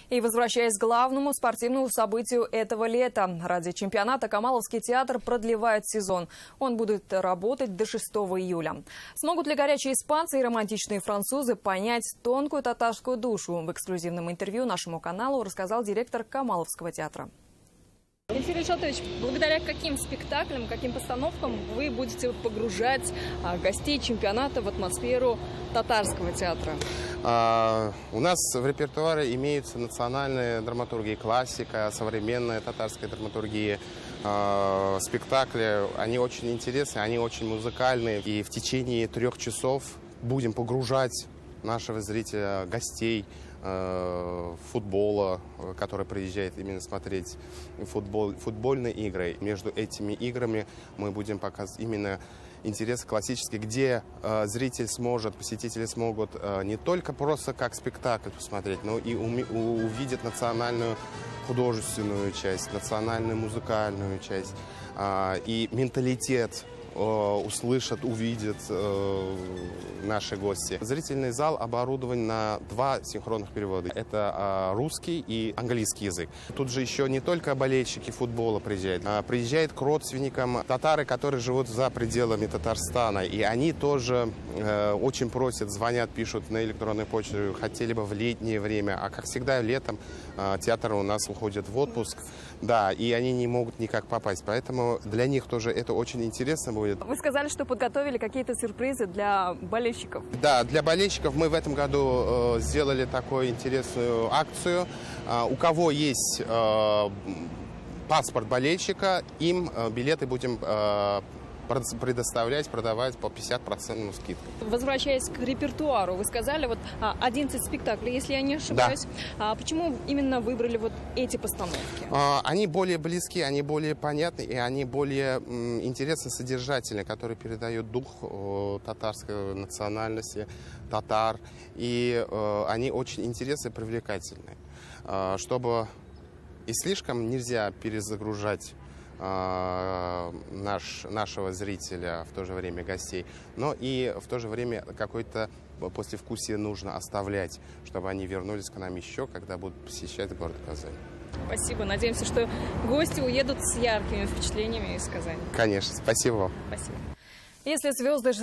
И возвращаясь к главному спортивному событию этого лета. Ради чемпионата Камаловский театр продлевает сезон. Он будет работать до 6 июля. Смогут ли горячие испанцы и романтичные французы понять тонкую татарскую душу? В эксклюзивном интервью нашему каналу рассказал директор Камаловского театра. Ильфир Ильшатович, благодаря каким спектаклям, каким постановкам вы будете погружать гостей чемпионата в атмосферу татарского театра? У нас в репертуаре имеются национальные драматургии, классика, современная татарская драматургия. Спектакли, они очень интересные, они очень музыкальные. И в течение 3 часов будем погружать нашего зрителя, гостей футбола, который приезжает именно смотреть футбольные игры. Между этими играми мы будем показывать именно интерес классический, где зритель сможет, посетители смогут не только просто как спектакль посмотреть, но и увидеть национальную художественную часть, национальную музыкальную часть и менталитет услышат, увидят наши гости. Зрительный зал оборудован на 2 синхронных перевода. Это русский и английский язык. Тут же еще не только болельщики футбола приезжают, приезжают к родственникам татары, которые живут за пределами Татарстана. И они тоже очень просят, звонят, пишут на электронную почту, хотели бы в летнее время. А как всегда летом театр у нас уходит в отпуск. Да, и они не могут никак попасть. Поэтому для них тоже это очень интересно будет. Вы сказали, что подготовили какие-то сюрпризы для болельщиков. Да, для болельщиков мы в этом году сделали такую интересную акцию. У кого есть паспорт болельщика, им билеты будем предоставлять, продавать по 50% скидкой. Возвращаясь к репертуару, вы сказали, вот 11 спектаклей, если я не ошибаюсь. Да. Почему именно выбрали вот эти постановки? Они более близки, они более понятны, и они более интересно содержательные, которые передают дух татарской национальности, татар. И они очень интересны и привлекательны. Чтобы и слишком нельзя перезагружать нашего зрителя, в то же время гостей, но и в то же время какое-то послевкусие нужно оставлять, чтобы они вернулись к нам еще, когда будут посещать город Казань. Спасибо. Надеемся, что гости уедут с яркими впечатлениями из Казани. Конечно. Спасибо вам. Спасибо. Если звезды